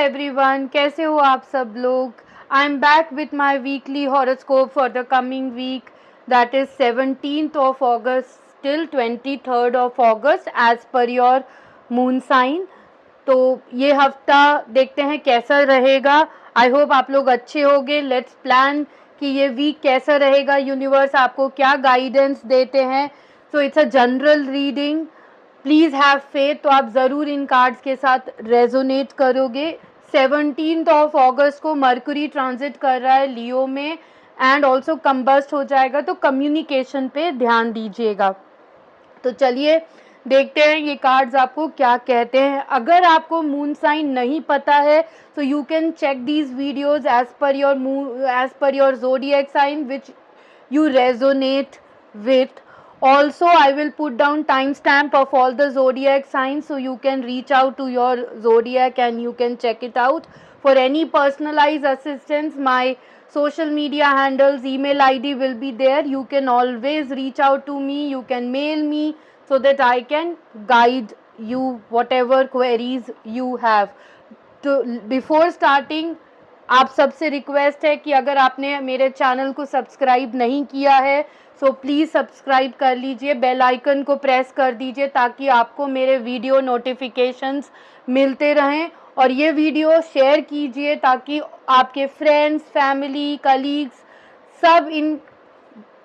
Everyone, कैसे हो आप सब लोग। I am back with my weekly horoscope for the coming week, that is 17th of August till 23rd of August as per your moon sign. तो ये हफ्ता देखते हैं कैसा रहेगा। आई होप आप लोग अच्छे होंगे। लेट्स प्लान कि ये वीक कैसा रहेगा, यूनिवर्स आपको क्या गाइडेंस देते हैं। So it's a general reading, please have faith. तो आप ज़रूर इन कार्ड्स के साथ रेजोनेट करोगे। 17th of August को मरकुरी ट्रांजिट कर रहा है लियो में एंड ऑल्सो कंबस्ट हो जाएगा, तो कम्युनिकेशन पे ध्यान दीजिएगा। तो चलिए देखते हैं ये कार्ड्स आपको क्या कहते हैं। अगर आपको मून साइन नहीं पता है तो you can check these videos as per your zodiac sign which you resonate with. Also, I will put down timestamp of all the zodiac signs so you can reach out to your zodiac and you can check it out. For any personalized assistance, my social media handles, email ID will be there. You can always reach out to me. You can mail me so that I can guide you whatever queries you have. तो before starting आप सबसे request है कि अगर आपने मेरे channel को subscribe नहीं किया है सो प्लीज़ सब्सक्राइब कर लीजिए, बेल आइकन को प्रेस कर दीजिए ताकि आपको मेरे वीडियो नोटिफिकेशंस मिलते रहें। और ये वीडियो शेयर कीजिए ताकि आपके फ्रेंड्स, फैमिली, कलीग्स सब इन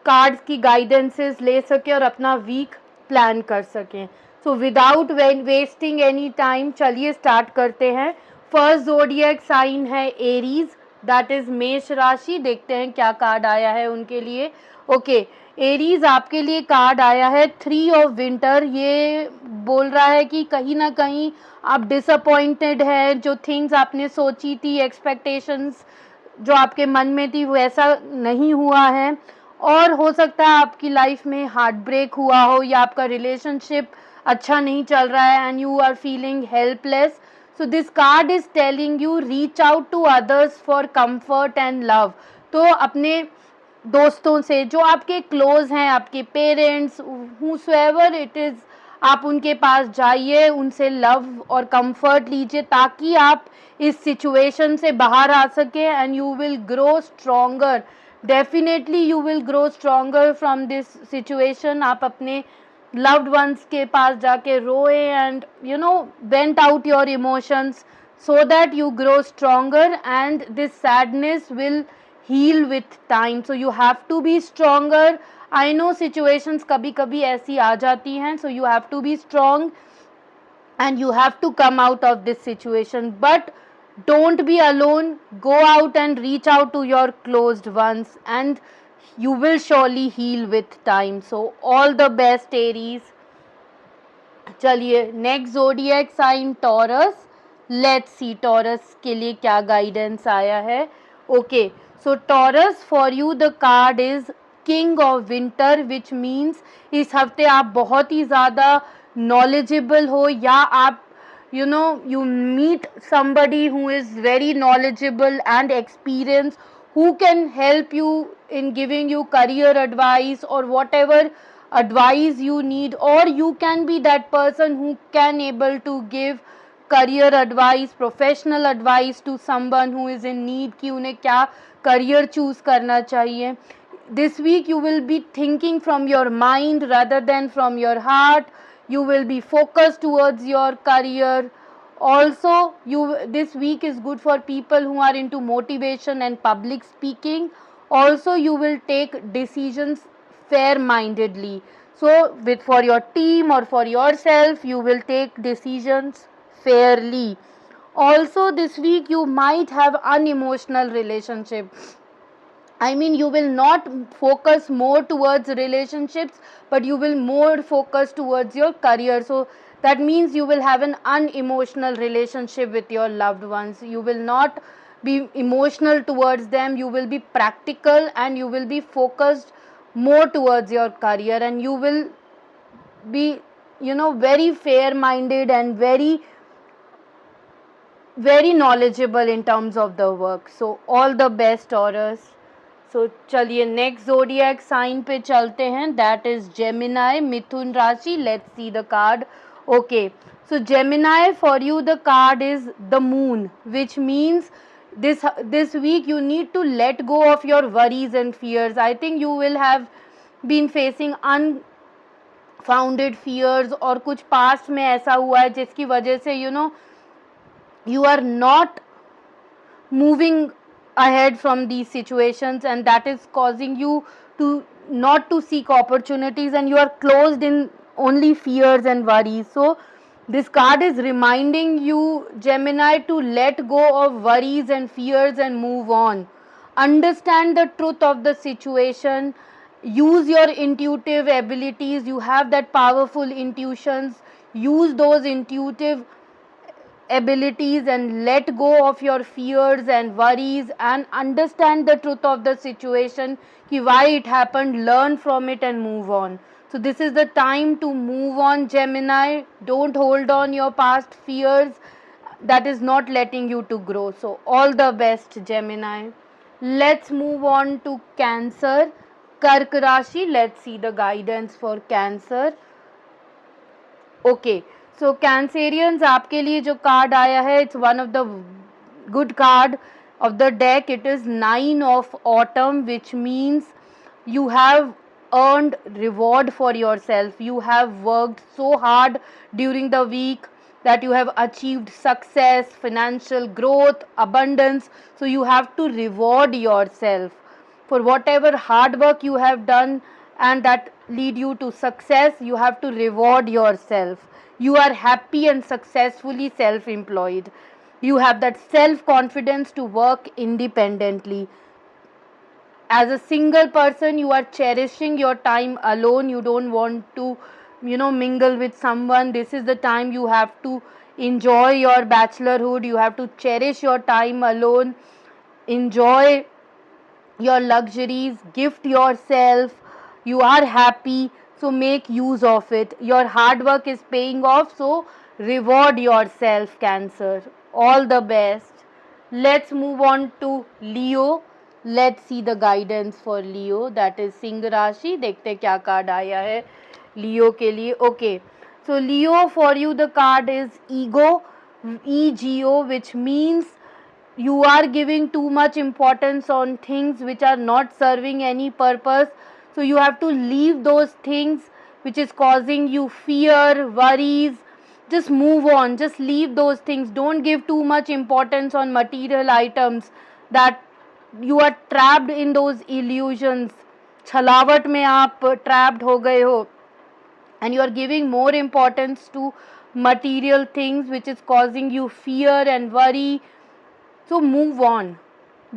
कार्ड्स की गाइडेंसेस ले सकें और अपना वीक प्लान कर सकें। So without wasting any time चलिए स्टार्ट करते हैं। फर्स्ट ज़ोडिएक साइन है एरीज, दैट इज मेष राशि। देखते हैं क्या कार्ड आया है उनके लिए। ओके, एरीज आपके लिए कार्ड आया है 3 ऑफ विंटर। ये बोल रहा है कि कहीं ना कहीं आप डिसअपॉइंटेड हैं। जो थिंग्स आपने सोची थी, एक्सपेक्टेशंस जो आपके मन में थी वैसा नहीं हुआ है। और हो सकता है आपकी लाइफ में हार्ट ब्रेक हुआ हो या आपका रिलेशनशिप अच्छा नहीं चल रहा है and you are feeling helpless. So this card is telling you reach out to others for comfort and love. तो अपने दोस्तों से जो आपके क्लोज हैं, आपके पेरेंट्स, whosoever it is, आप उनके पास जाइए, उनसे लव और कंफर्ट लीजिए ताकि आप इस सिचुएशन से बाहर आ सके and you will grow stronger. Definitely you will grow stronger from this situation. आप अपने loved ones के पास जाके रोए and vent out your emotions so that you grow stronger and this sadness will heal with time. So you have to be stronger. I know situations कभी कभी ऐसी आ जाती हैं, so you have to be strong and you have to come out of this situation, but don't be alone. Go out and reach out to your closed ones and you will surely heal with time. So all the best Aries. चलिए next zodiac sign Taurus. Let's see Taurus के लिए क्या guidance आया है। Okay, so Taurus for you the card is king of winter, which means इस हफ्ते आप बहुत ही ज़्यादा नॉलेजेबल हो या आप you meet somebody who is very knowledgeable and experienced who can help you in giving you career advice or whatever advice you need, or you can be that person who can able to give career advice, professional advice to someone who is in need कि उन्हें क्या career choose करना चाहिए। This week you will be thinking from your mind rather than from your heart. You will be focused towards your career. Also, this week is good for people who are into motivation and public speaking. Also, you will take decisions fair-mindedly. So, for your team or for yourself, you will take decisions fairly. Also, this week you might have unemotional relationship. I mean, you will not focus more towards relationships, but you will more focus towards your career. So that means you will have an unemotional relationship with your loved ones. You will not be emotional towards them. You will be practical and you will be focused more towards your career, and you will be very fair minded and very knowledgeable in terms of the work. So all the best Taurus. सो चलिए next zodiac sign पे चलते हैं, that is Gemini, मिथुन राशि। Let's see the card. Okay, So Gemini, for you the card is the moon, which means this week you need to let go of your worries and fears. I think you will have been facing unfounded fears, और कुछ past में ऐसा हुआ है जिसकी वजह से you are not moving ahead from these situations, and that is causing you to not to seek opportunities, and you are closed in only fears and worries. So this card is reminding you, Gemini, to let go of worries and fears and move on. Understand the truth of the situation. Use your intuitive abilities. You have that powerful intuitions. Use those intuitive abilities and let go of your fears and worries, and understand the truth of the situation, ki why it happened, learn from it and move on. So this is the time to move on, Gemini. Don't hold on your past fears, that is not letting you to grow. So all the best, Gemini. Let's move on to Cancer, Kark Rashi. Let's see the guidance for Cancer. Okay, so Cancerians, आपके लिए जो card आया है, it's one of the good card of the deck. It is 9 of autumn, which means you have earned reward for yourself. You have worked so hard during the week that you have achieved success, financial growth, abundance. So you have to reward yourself for whatever hard work you have done, and that lead you to success. You have to reward yourself. You are happy and successfully self-employed. You have that self confidence to work independently. As a single person, you are cherishing your time alone. You don't want to mingle with someone. This is the time you have to enjoy your bachelorhood. You have to cherish your time alone, enjoy your luxuries, gift yourself. You are happy, so make use of it. Your hard work is paying off, so reward yourself, Cancer. All the best. Let's move on to Leo. Let's see the guidance for Leo, that is Singh राशि. देखते क्या card आया है लियो के लिए. Okay, so Leo, for you the card is ego, ego, which means you are giving too much importance on things which are not serving any purpose. So you have to leave those things which is causing you fear, worries. Just move on, just leave those things. Don't give too much importance on material items, that you are trapped in those illusions. छलावट में आप trapped हो गए हो, and you are giving more importance to material things which is causing you fear and worry. So move on.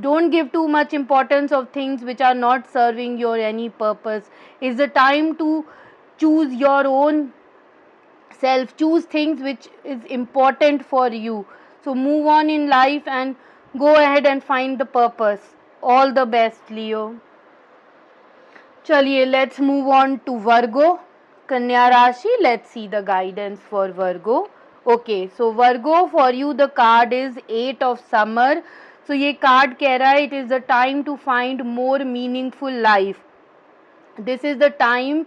Don't give too much importance of things which are not serving your any purpose. It's the time to choose your own self. Choose things which is important for you. So move on in life and go ahead and find the purpose. All the best, Leo. Chaliye, let's move on to Virgo, Kanya Rashi. Let's see the guidance for Virgo. Okay, so Virgo, for you the card is 8 of summer. So ये card कह रहा है, it is the time to find more meaningful life. This is the time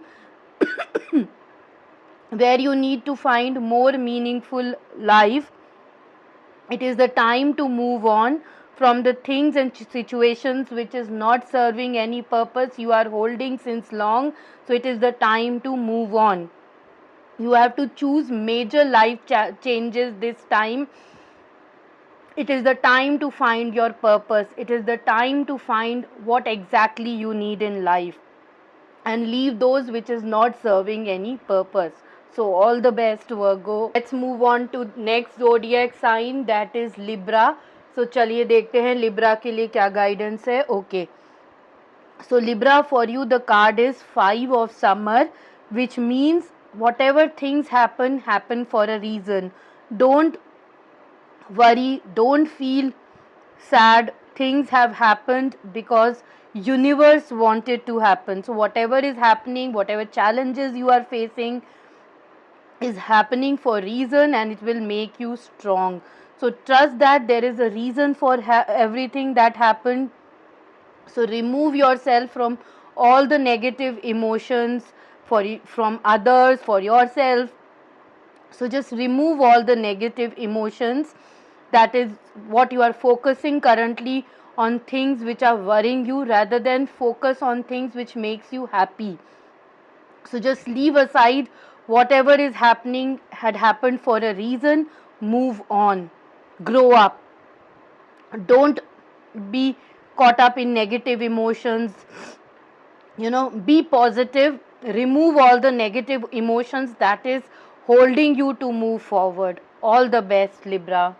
where you need to find more meaningful life. It is the time to move on from the things and situations which is not serving any purpose you are holding since long. So it is the time to move on. You have to choose major life changes this time. It is the time to find your purpose. It is the time to find what exactly you need in life, and leave those which is not serving any purpose. So all the best, Virgo. Let's move on to next zodiac sign, that is Libra. So चलिए देखते हैं Libra के लिए क्या guidance है. Okay, so Libra, for you the card is 5 of summer, which means whatever things happen for a reason. Don't worry, don't feel sad. Things have happened because universe wanted to happen. So whatever is happening, whatever challenges you are facing is happening for a reason, and it will make you strong. So trust that there is a reason for everything that happened. So remove yourself from all the negative emotions from others, for yourself. So just remove all the negative emotions. That is what you are focusing currently on, things which are worrying you, rather than focus on things which makes you happy. So just leave aside whatever is happening, had happened for a reason. Move on. Grow up. Don't be caught up in negative emotions. Be positive. Remove all the negative emotions that is holding you to move forward. All the best, Libra.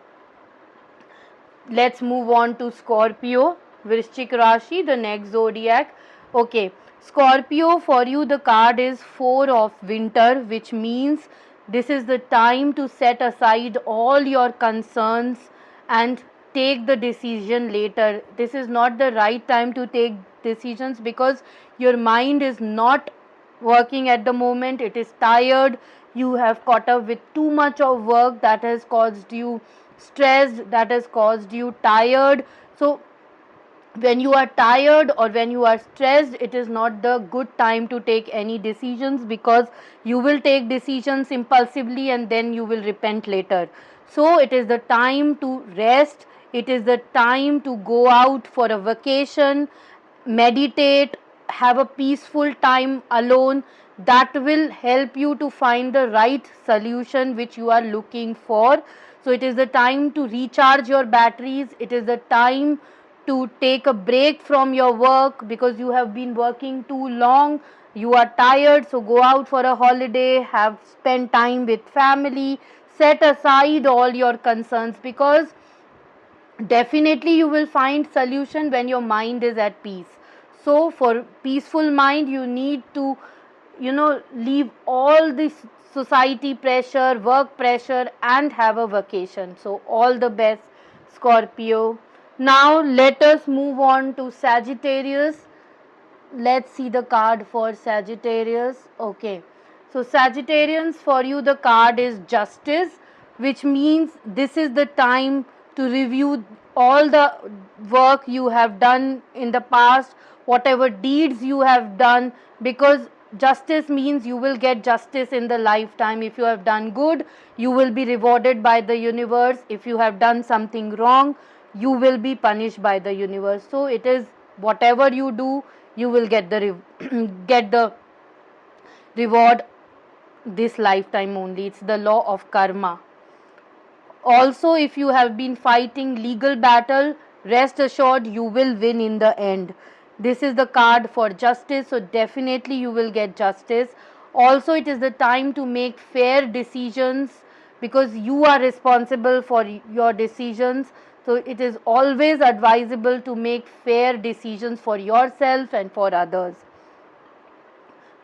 Let's move on to Scorpio, Vrishchik Rashi, the next zodiac. Okay, Scorpio, for you the card is Four of Winter, which means this is the time to set aside all your concerns and take the decision later. This is not the right time to take decisions because your mind is not working at the moment. It is tired. You have caught up with too much of work that has caused you stressed, that has caused you tired. So when you are tired or when you are stressed, it is not the good time to take any decisions, because you will take decisions impulsively and then you will repent later. So it is the time to rest. It is the time to go out for a vacation, meditate, have a peaceful time alone. That will help you to find the right solution which you are looking for. So it is the time to recharge your batteries. It is the time to take a break from your work because you have been working too long. You are tired, so go out for a holiday, have spend time with family, set aside all your concerns, because definitely you will find solution when your mind is at peace. So for peaceful mind, you need to leave all this society pressure, work pressure, and have a vacation. So all the best, Scorpio. Now let us move on to Sagittarius. Let's see the card for Sagittarius. Okay, so Sagittarians, for you the card is Justice, which means this is the time to review all the work you have done in the past, whatever deeds you have done, because justice means you will get justice in the lifetime. If you have done good, you will be rewarded by the universe. If you have done something wrong, you will be punished by the universe. So it is whatever you do, you will get the get the reward this lifetime only. It's the law of karma. Also, if you have been fighting legal battle, rest assured you will win in the end. This is the card for justice, so definitely you will get justice. Also, it is the time to make fair decisions, because you are responsible for your decisions. So it is always advisable to make fair decisions for yourself and for others,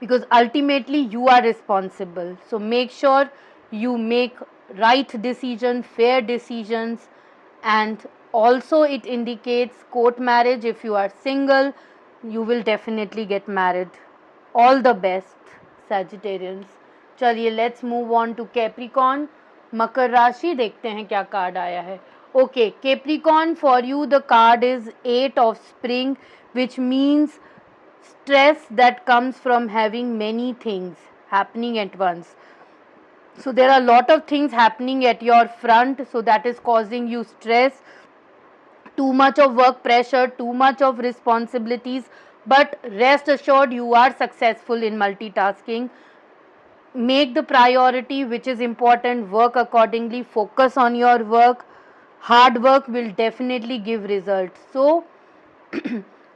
because ultimately you are responsible. So make sure you make right decision, fair decisions. And also it indicates court marriage. If you are single, you will definitely get married. All the best, Sagittarians. चलिए let's move on to Capricorn, मकर राशि. देखते हैं क्या card आया है. Okay, Capricorn, for you the card is 8 of spring, which means stress that comes from having many things happening at once. So there are a lot of things happening at your front, so that is causing you stress, too much of work pressure, too much of responsibilities. But rest assured you are successful in multitasking. Make the priority which is important, work accordingly, focus on your work. Hard work will definitely give results. So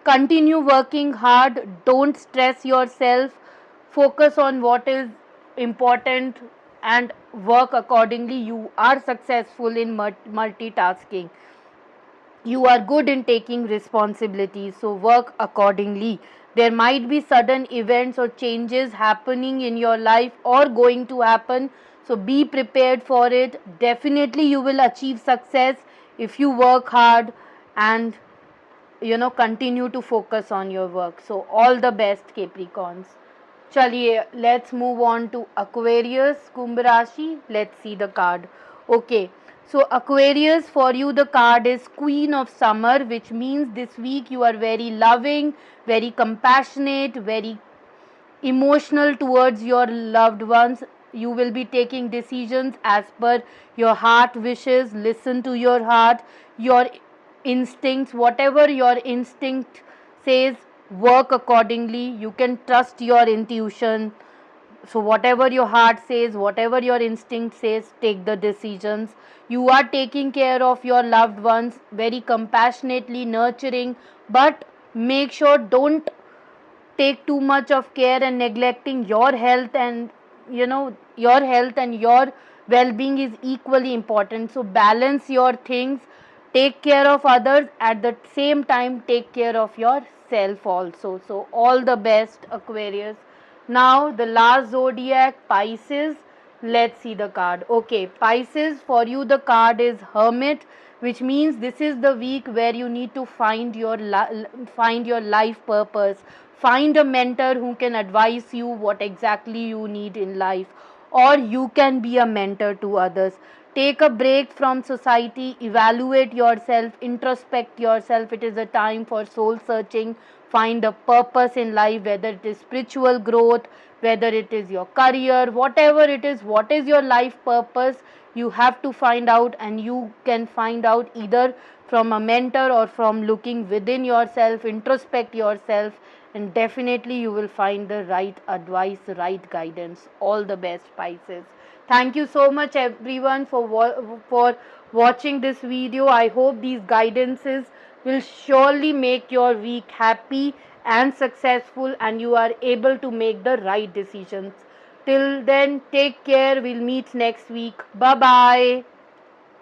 continue working hard, don't stress yourself, focus on what is important and work accordingly. You are successful in multitasking. You are good in taking responsibilities, so work accordingly. There might be sudden events or changes happening in your life or going to happen, so be prepared for it. Definitely you will achieve success if you work hard and continue to focus on your work. So all the best, Capricorns. चलिए let's move on to Aquarius, Kumbh Rashi. Let's see the card. Okay, so Aquarius, for you the card is Queen of Summer, which means this week you are very loving, very compassionate, very emotional towards your loved ones. you will be taking decisions as per your heart wishes. Listen to your heart, your instincts, whatever your instinct says, work accordingly. You can trust your intuition. So whatever your heart says, whatever your instinct says, take the decisions. You are taking care of your loved ones very compassionately, nurturing, but make sure don't take too much of care and neglecting your health. And your health and your well-being is equally important. So balance your things, take care of others, at the same time take care of yourself also. So all the best, Aquarius. Now the last zodiac, Pisces. Let's see the card. Okay, Pisces, for you the card is Hermit, which means this is the week where you need to find your life purpose. Find a mentor who can advise you what exactly you need in life, or you can be a mentor to others. Take a break from society, evaluate yourself, introspect yourself. It is a time for soul searching. Find a purpose in life, whether it is spiritual growth, whether it is your career, whatever it is. What is your life purpose? You have to find out, and you can find out either from a mentor or from looking within yourself, introspect yourself, and definitely you will find the right advice, right guidance. All the best, Pisces. Thank you so much everyone for watching this video. I hope these guidances will surely make your week happy and successful, and you are able to make the right decisions. Till then, take care. We'll meet next week. Bye bye.